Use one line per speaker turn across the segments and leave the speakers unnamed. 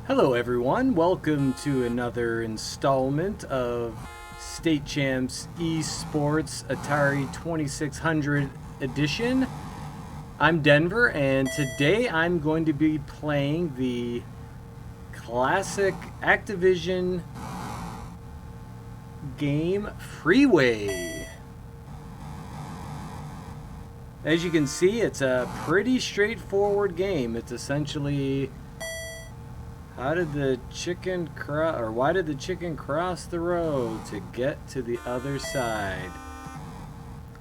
Hello everyone, welcome to another installment of State Champs eSports Atari 2600 edition. I'm Denver, and today I'm going to be playing the classic Activision game Freeway. As you can see, it's a pretty straightforward game. It's essentially why did the chicken cross the road to get to the other side?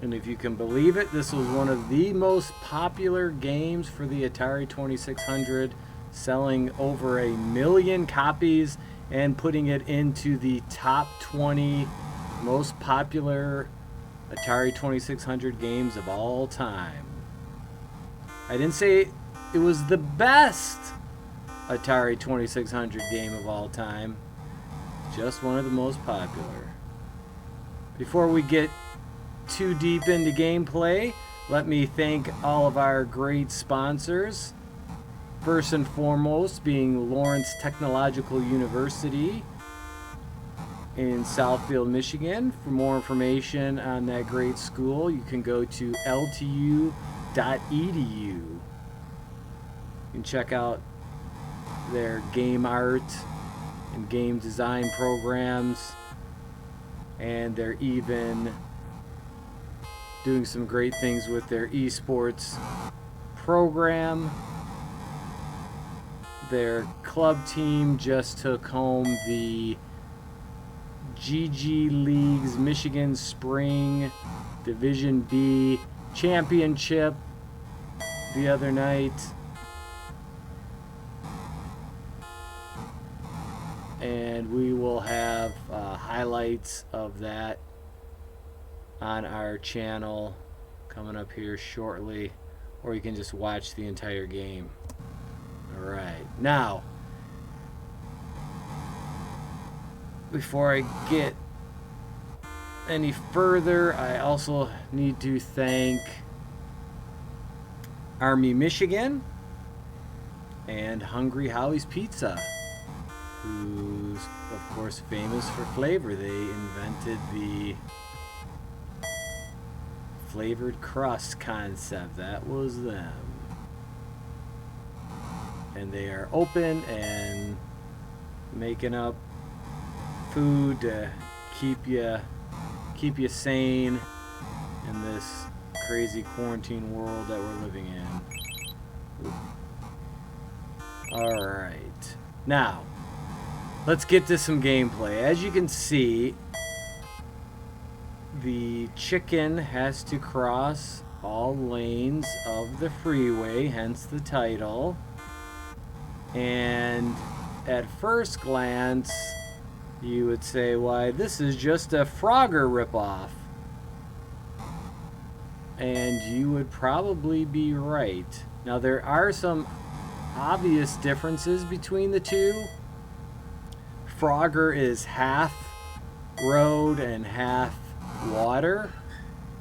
And if you can believe it, this was one of the most popular games for the Atari 2600, selling over 1 million copies and putting it into the top 20 most popular Atari 2600 games of all time. I didn't say it was the best Atari 2600 game of all time, just one of the most popular. Before we get too deep into gameplay, let me thank all of our great sponsors. First and foremost being Lawrence Technological University in Southfield, Michigan. For more information on that great school, you can go to ltu.edu. You can check out their game art and game design programs, and they're even doing some great things with their eSports program. Their club team just took home the GG League's Michigan Spring Division B Championship the other night. And we will have highlights of that on our channel coming up here shortly, or you can just watch the entire game. Alright, now before I get any further, I also need to thank Army Michigan and Hungry Howie's Pizza, who's of course famous for flavor. They invented the flavored crust concept. That was them. And they are open and making up food to keep you sane in this crazy quarantine world that we're living in. All right. Now, let's get to some gameplay. As you can see, the chicken has to cross all lanes of the freeway, hence the title. And at first glance, you would say, why, this is just a Frogger ripoff. And you would probably be right. Now, there are some obvious differences between the two. Frogger is half road and half water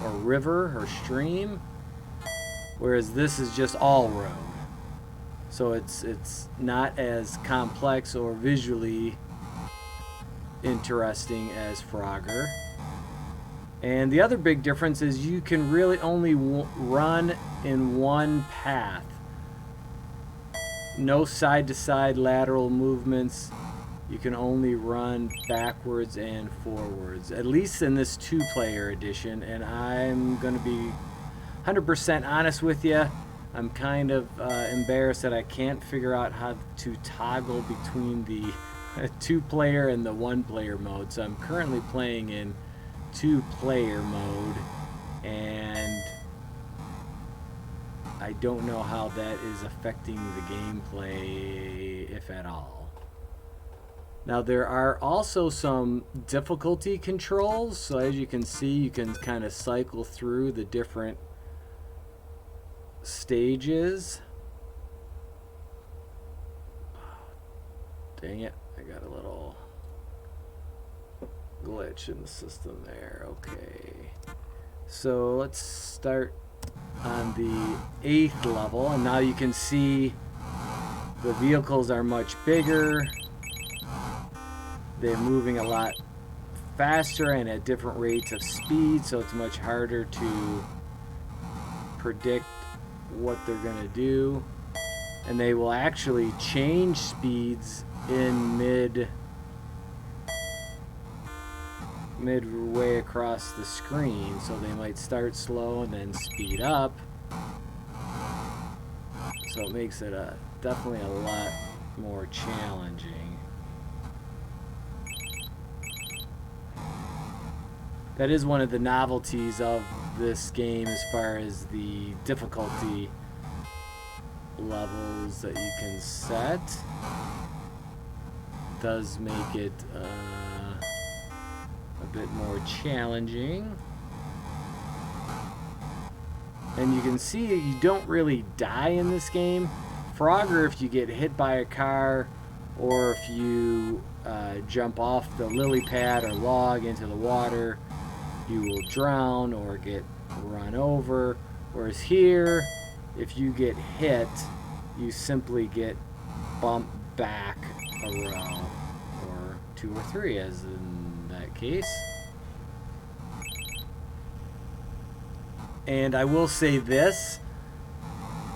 or river or stream, whereas this is just all road. So it's not as complex or visually interesting as Frogger. And the other big difference is you can really only run in one path. No side-to-side lateral movements. You can only run backwards and forwards, at least in this two-player edition. And I'm going to be 100% honest with you. I'm kind of embarrassed that I can't figure out how to toggle between the two-player and the one-player mode. So I'm currently playing in two-player mode, and I don't know how that is affecting the gameplay, if at all. Now, there are also some difficulty controls. So as you can see, you can kind of cycle through the different stages. Dang it, I got a little glitch in the system there. Okay, so let's start on the 8th level, and now you can see The vehicles are much bigger. They're moving a lot faster and at different rates of speed, so it's much harder to predict what they're going to do. And they will actually change speeds in midway across the screen, so they might start slow and then speed up, so it makes it definitely a lot more challenging. That is one of the novelties of this game as far as the difficulty levels that you can set. It does make it a bit more challenging. And you can see you don't really die in this game. Frogger, if you get hit by a car, or if you jump off the lily pad or log into the water, you will drown or get run over. Whereas here, if you get hit, you simply get bumped back a row, or 2 or 3 as in that case. And I will say this,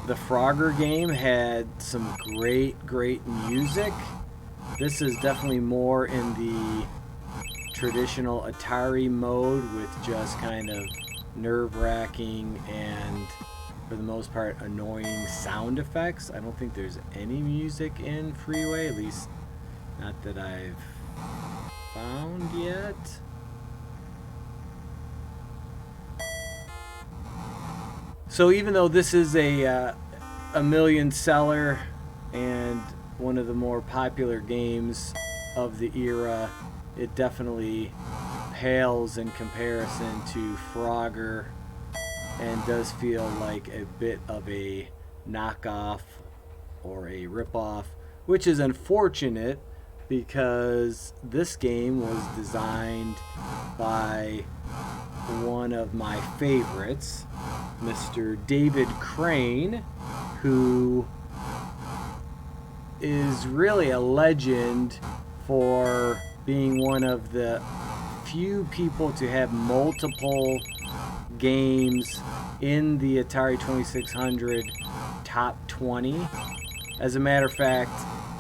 the Frogger game had some great music. This is definitely more in the traditional Atari mode with just kind of nerve-wracking and, for the most part, annoying sound effects. I don't think there's any music in Freeway, at least not that I've found yet. So even though this is a million seller and one of the more popular games of the era, it definitely pales in comparison to Frogger and does feel like a bit of a knockoff or a ripoff, which is unfortunate because this game was designed by one of my favorites, Mr. David Crane, who is really a legend for being one of the few people to have multiple games in the Atari 2600 top 20. As a matter of fact,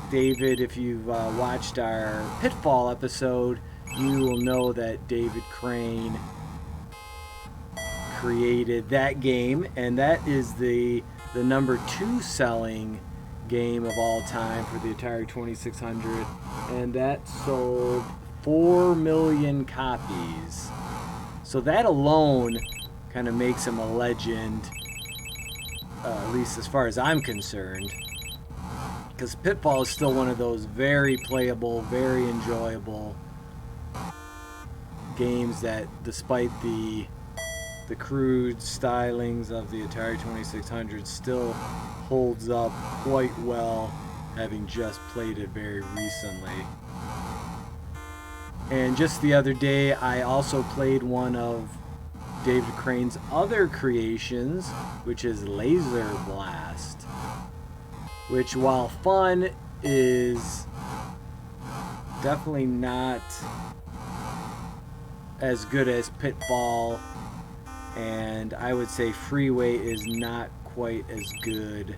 David, if you've watched our Pitfall episode, you will know that David Crane created that game, and that is the number 2 selling game of all time for the Atari 2600, and that sold 4 million copies. So that alone kind of makes him a legend, at least as far as I'm concerned, because Pitfall is still one of those very playable, very enjoyable games that, despite the crude stylings of the Atari 2600, still holds up quite well, having just played it very recently. And just the other day, I also played one of David Crane's other creations, which is Laser Blast, which, while fun, is definitely not as good as Pitfall, and I would say Freeway is not quite as good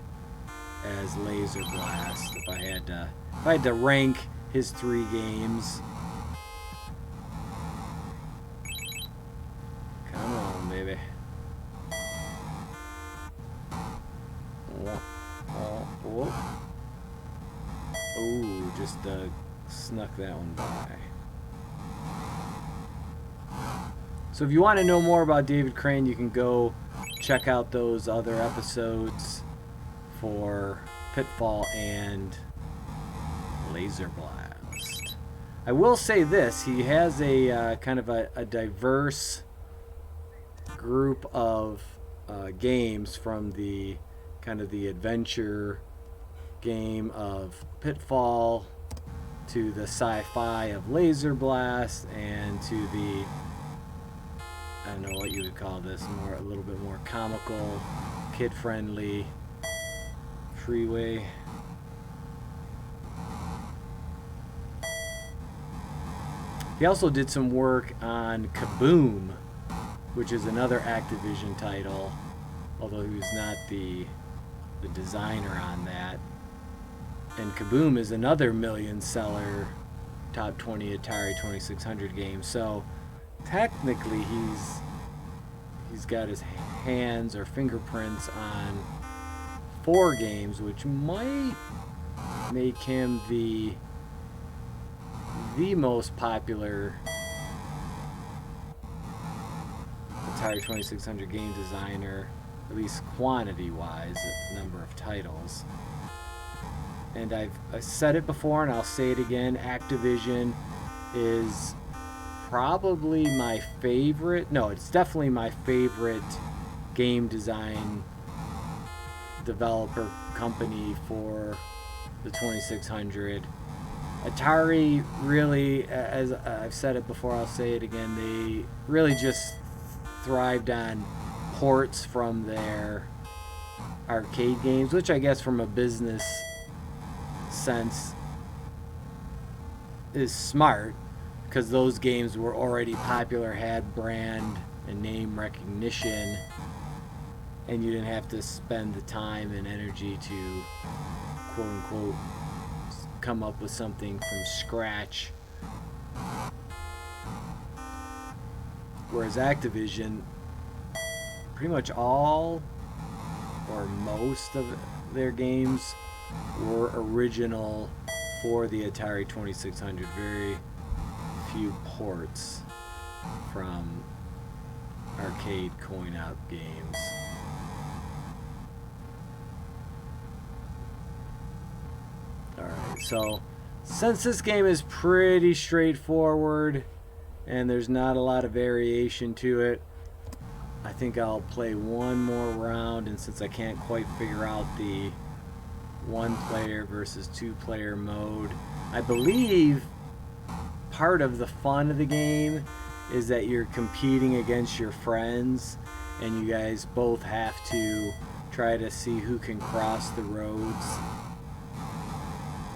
as Laser Blast if I had to rank his 3 games. Come on, baby. Whoa. Oh, just snuck that one by. So if you want to know more about David Crane, you can go check out those other episodes for Pitfall and Laser Blast. I will say this, he has a kind of a diverse group of games, from the kind of the adventure game of Pitfall to the sci-fi of Laser Blast, and to the, I don't know what you would call this, a little bit more comical, kid-friendly Freeway. He also did some work on Kaboom, which is another Activision title, although he was not the designer on that. And Kaboom is another million seller top 20 Atari 2600 game. So technically he's got his hands or fingerprints on 4 games, which might make him the most popular Atari 2600 game designer, at least quantity-wise, number of titles. And I've said it before and I'll say it again, Activision is probably my favorite, no, it's definitely my favorite game design developer company for the 2600. Atari really, as I've said it before, I'll say it again, they really just thrived on ports from their arcade games, which I guess from a business sense is smart, because those games were already popular, had brand and name recognition, and you didn't have to spend the time and energy to quote unquote come up with something from scratch. Whereas Activision, pretty much all or most of their games were original for the Atari 2600. Very few ports from arcade coin-op games. Alright, so since this game is pretty straightforward and there's not a lot of variation to it, I think I'll play one more round, and since I can't quite figure out the 1-player versus 2-player mode, I believe part of the fun of the game is that you're competing against your friends and you guys both have to try to see who can cross the roads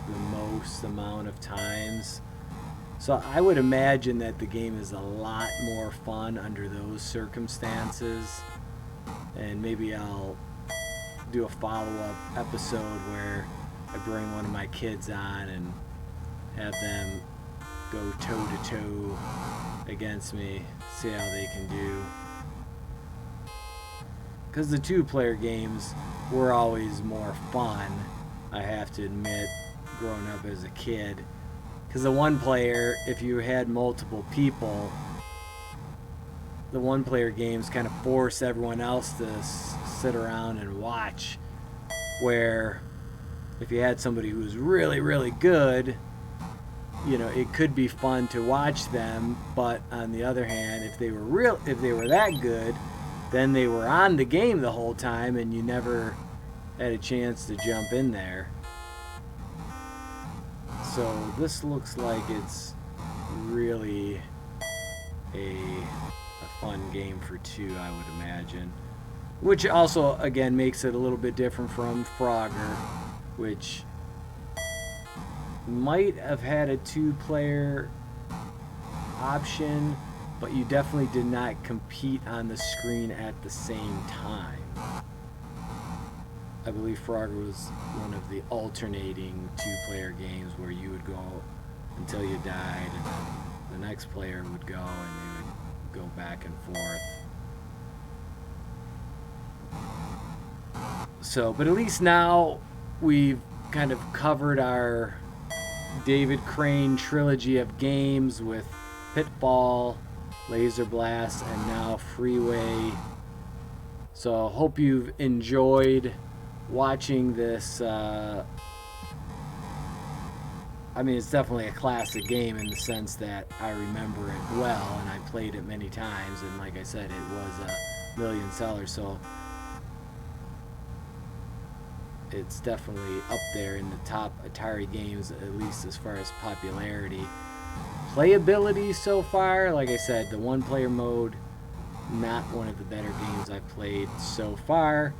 the most amount of times. So I would imagine that the game is a lot more fun under those circumstances, and maybe I'll do a follow-up episode where I bring one of my kids on and have them go toe-to-toe against me, see how they can do. Because the 2-player games were always more fun, I have to admit, growing up as a kid. Because the 1-player, if you had multiple people, the 1-player games kind of force everyone else to sit around and watch. Where if you had somebody who was really, really good, you know, it could be fun to watch them. But on the other hand, if they were that good, then they were on the game the whole time, and you never had a chance to jump in there. So this looks like it's really a fun game for 2, I would imagine. Which also, again, makes it a little bit different from Frogger, which might have had a 2-player option, but you definitely did not compete on the screen at the same time. I believe Frogger was one of the alternating 2-player games where you would go until you died, and then the next player would go and you would go back and forth. So, but at least now we've kind of covered our David Crane trilogy of games with Pitfall, Laser Blast, and now Freeway. So I hope you've enjoyed watching this. I mean, it's definitely a classic game in the sense that I remember it well, and I played it many times, and like I said, it was a million seller, so it's definitely up there in the top Atari games, at least as far as popularity. Playability so far, like I said, the 1-player mode, not one of the better games I've played so far.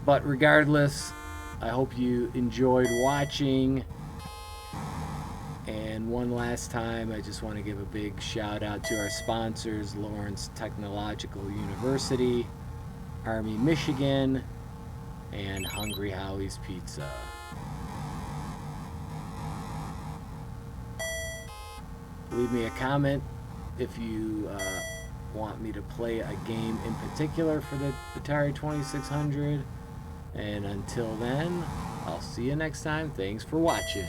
But regardless, I hope you enjoyed watching, And one last time, I just want to give a big shout out to our sponsors, Lawrence Technological University, Army, Michigan, and Hungry Howie's Pizza. Leave me a comment if you want me to play a game in particular for the Atari 2600. And until then, I'll see you next time. Thanks for watching.